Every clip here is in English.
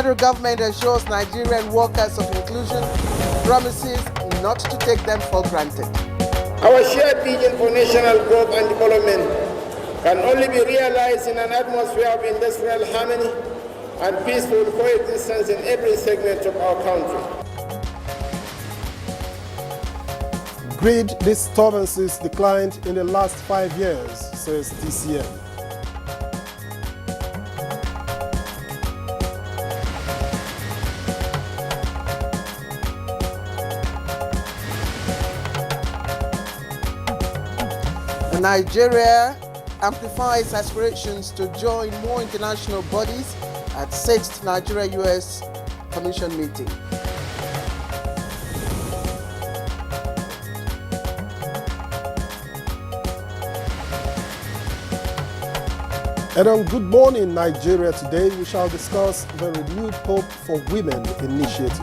Federal government assures Nigerian workers of inclusion, promises not to take them for granted. Our shared vision for national growth and development can only be realized in an atmosphere of industrial harmony and peaceful coexistence in every segment of our country. Grid disturbances declined in the last 5 years, says TCM. Nigeria amplifies aspirations to join more international bodies at 6th Nigeria-US Commission meeting. And on Good Morning Nigeria today, we shall discuss the Renewed Hope for Women initiative.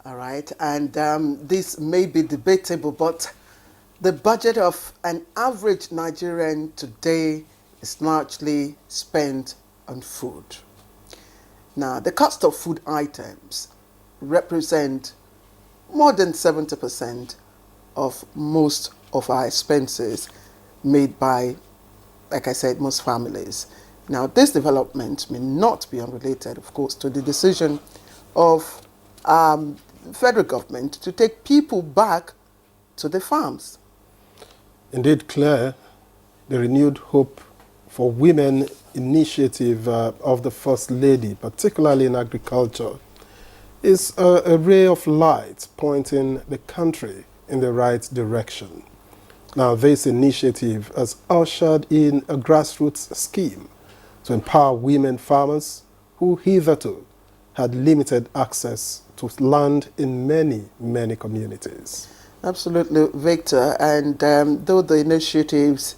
All right, and this may be debatable, but the budget of an average Nigerian today is largely spent on food. Now, the cost of food items represent more than 70% of most of our expenses made by, like I said, most families. Now, this development may not be unrelated, of course, to the decision of federal government to take people back to the farms. Indeed, Claire, the Renewed Hope for Women initiative of the First Lady, particularly in agriculture, is a ray of light pointing the country in the right direction. Now, this initiative has ushered in a grassroots scheme to empower women farmers who hitherto had limited access to land in many, many communities. Absolutely, Victor. And though the initiatives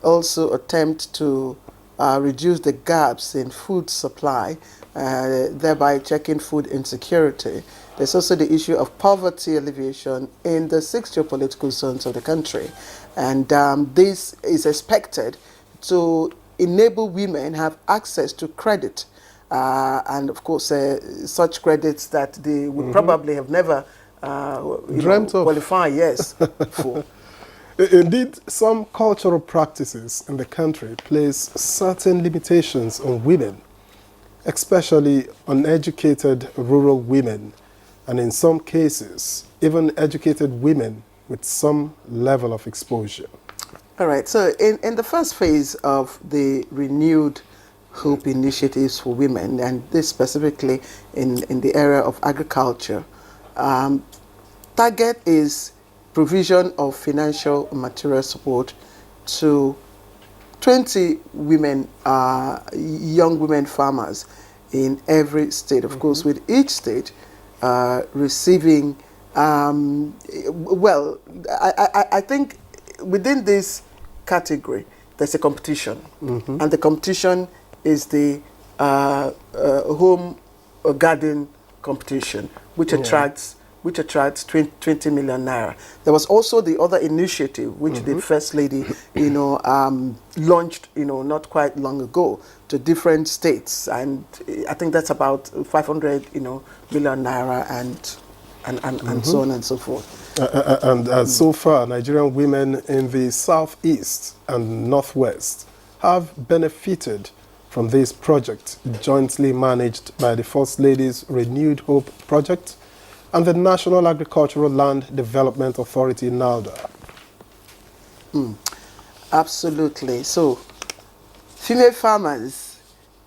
also attempt to reduce the gaps in food supply, thereby checking food insecurity, there's also the issue of poverty alleviation in the 6 geopolitical zones of the country. And this is expected to enable women have access to credit. And of course, such credits that they would probably have never dreamt of qualify, yes, for. Indeed, some cultural practices in the country place certain limitations on women, especially uneducated rural women, and in some cases, even educated women with some level of exposure. All right, so in the first phase of the Renewed Hope initiatives for women, and this specifically in the area of agriculture, target is provision of financial and material support to 20 women, young women farmers in every state. Of course, with each state receiving, well, I think within this category, there's a competition. And the competition is the home or garden competition, which attracts 20 million naira. There was also the other initiative which the First Lady, launched, not quite long ago to different states, and I think that's about 500, million naira, and so on and so forth. So far, Nigerian women in the southeast and northwest have benefited from this project, jointly managed by the First Lady's Renewed Hope project and the National Agricultural Land Development Authority, NALDA. Absolutely. So, female farmers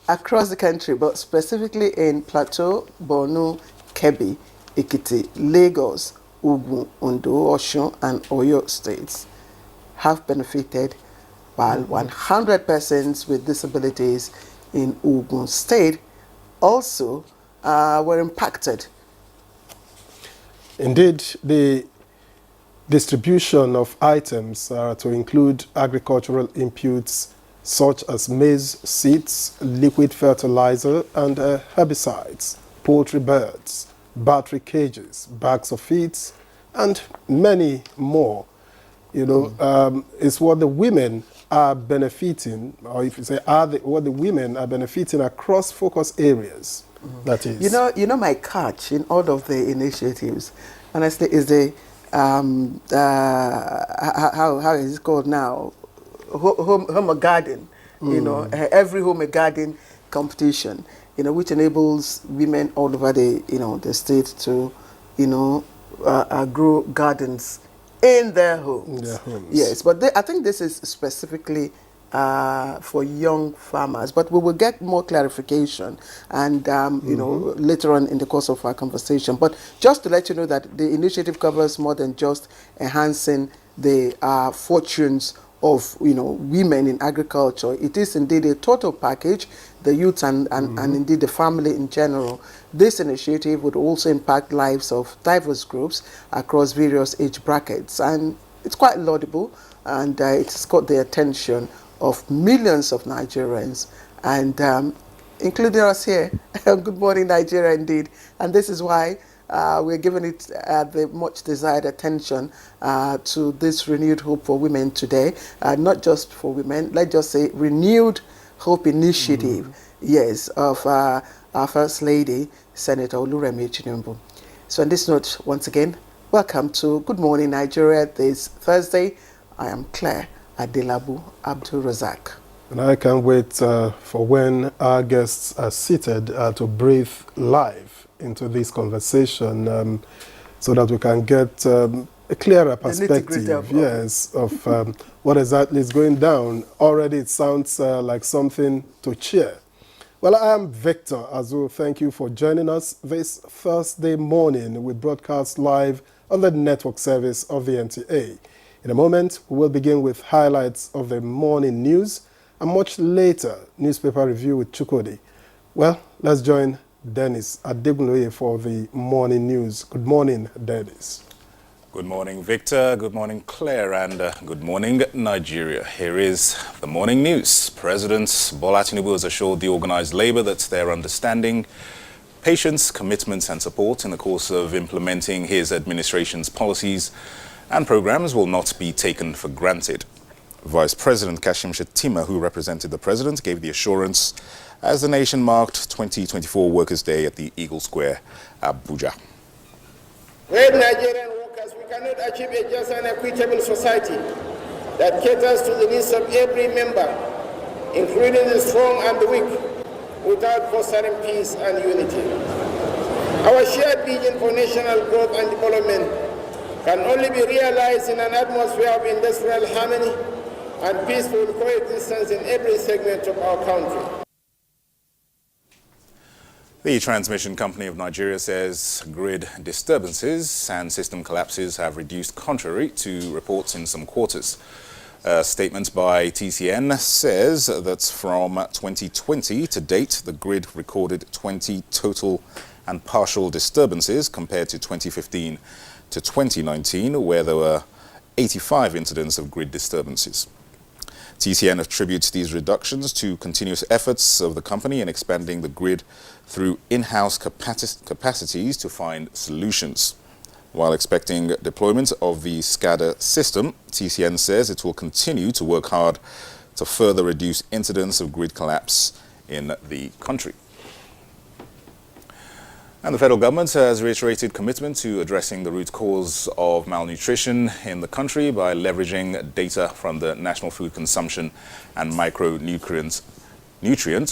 across the country, but specifically in Plateau, Borno, Kebbi, Ekiti, Lagos, Ogun, Ondo, Osun, and Oyo states, have benefited, while 100 persons with disabilities in Ogun State also were impacted. Indeed, the distribution of items to include agricultural inputs such as maize seeds, liquid fertilizer, and herbicides, poultry birds, battery cages, bags of feeds, and many more. You know, it's what the women are benefiting, or if you say what the women are benefiting across focus areas. That is. You know, my catch in all of the initiatives, honestly, is the how is it called now? Home garden. You know, every home garden competition. You know, which enables women all over the state to, grow gardens in their homes. In their homes. Yes, but I think this is specifically for young farmers, but we will get more clarification and later on in the course of our conversation. But just to let you know that the initiative covers more than just enhancing the fortunes of women in agriculture. It is indeed a total package, the youth and indeed the family in general. This initiative would also impact lives of diverse groups across various age brackets, and it's quite laudable, and it's got the attention of millions of Nigerians, and including us here. Good morning, Nigeria, indeed. And this is why we're giving it the much desired attention to this renewed hope for women today. Not just for women, let's just say renewed hope initiative, yes, of our First Lady, Senator Oluremi Tinubu. So on this note, once again, welcome to Good Morning Nigeria this Thursday. I am Claire Adelabu Abdul Razak. And I can't wait for when our guests are seated to breathe live into this conversation so that we can get a clearer perspective, yes, of what exactly is going down. Already it sounds like something to cheer. Well, I am Victor Azu. Thank you for joining us this Thursday morning. We broadcast live on the network service of the NTA. In a moment, we will begin with highlights of the morning news, and much later, newspaper review with Chukodi. Well, let's join Dennis Adegunloye for the morning news. Good morning, Dennis. Good morning, Victor. Good morning, Claire. And good morning, Nigeria. Here is the morning news. President Bola Tinubu has assured the organized labor that their understanding, patience, commitment and support in the course of implementing his administration's policies and programs will not be taken for granted. Vice President Kashim Shettima, who represented the president, gave the assurance as the nation marked 2024 Workers' Day at the Eagle Square, Abuja. Great Nigerian workers, we cannot achieve a just and equitable society that caters to the needs of every member, including the strong and the weak, without fostering peace and unity. Our shared vision for national growth and development can only be realized in an atmosphere of industrial harmony and peaceful coexistence in every segment of our country. The Transmission Company of Nigeria says grid disturbances and system collapses have reduced contrary to reports in some quarters. A statement by TCN says that from 2020 to date, the grid recorded 20 total and partial disturbances compared to 2015 to 2019, where there were 85 incidents of grid disturbances. TCN attributes these reductions to continuous efforts of the company in expanding the grid through in-house capacities to find solutions. While expecting deployment of the SCADA system, TCN says it will continue to work hard to further reduce incidents of grid collapse in the country. And the federal government has reiterated commitment to addressing the root cause of malnutrition in the country by leveraging data from the National Food Consumption and Micronutrients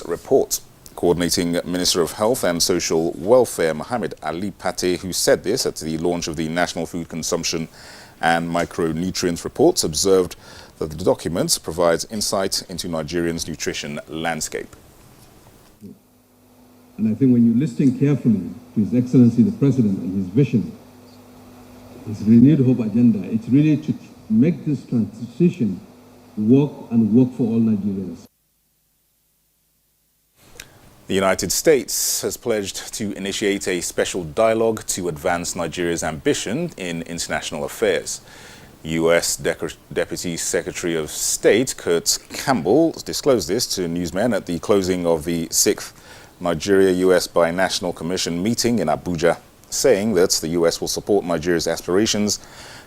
Report. Coordinating Minister of Health and Social Welfare Mohammed Ali Pate, who said this at the launch of the National Food Consumption and Micronutrients Reports, observed that the document provides insight into Nigerians' nutrition landscape. And I think when you listen carefully to His Excellency the President and his vision, his renewed hope agenda, it's really to make this transition work and work for all Nigerians. The United States has pledged to initiate a special dialogue to advance Nigeria's ambition in international affairs. U.S. Deputy Secretary of State Kurt Campbell disclosed this to newsmen at the closing of the 6th Nigeria-U.S. Binational Commission meeting in Abuja, saying that the U.S. will support Nigeria's aspirations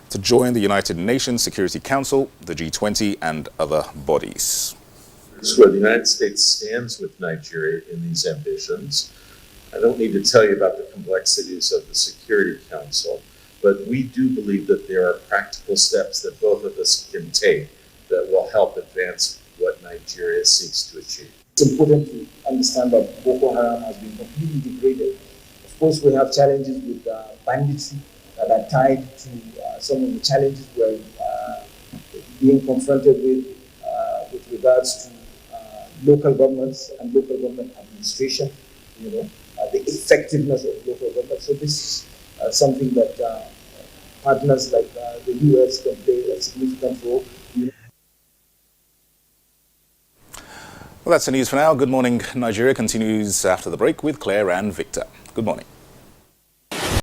to join the United Nations Security Council, the G20, and other bodies. So the United States stands with Nigeria in these ambitions. I don't need to tell you about the complexities of the Security Council, but we do believe that there are practical steps that both of us can take that will help advance what Nigeria seeks to achieve. It's important to understand that Boko Haram has been completely degraded. Of course, we have challenges with banditry that are tied to some of the challenges we're being confronted with regards to local governments and local government administration, the effectiveness of local government. So this is something that partners like the US can play a significant role. Well, that's the news for now. Good Morning Nigeria continues after the break with Claire and Victor. Good morning.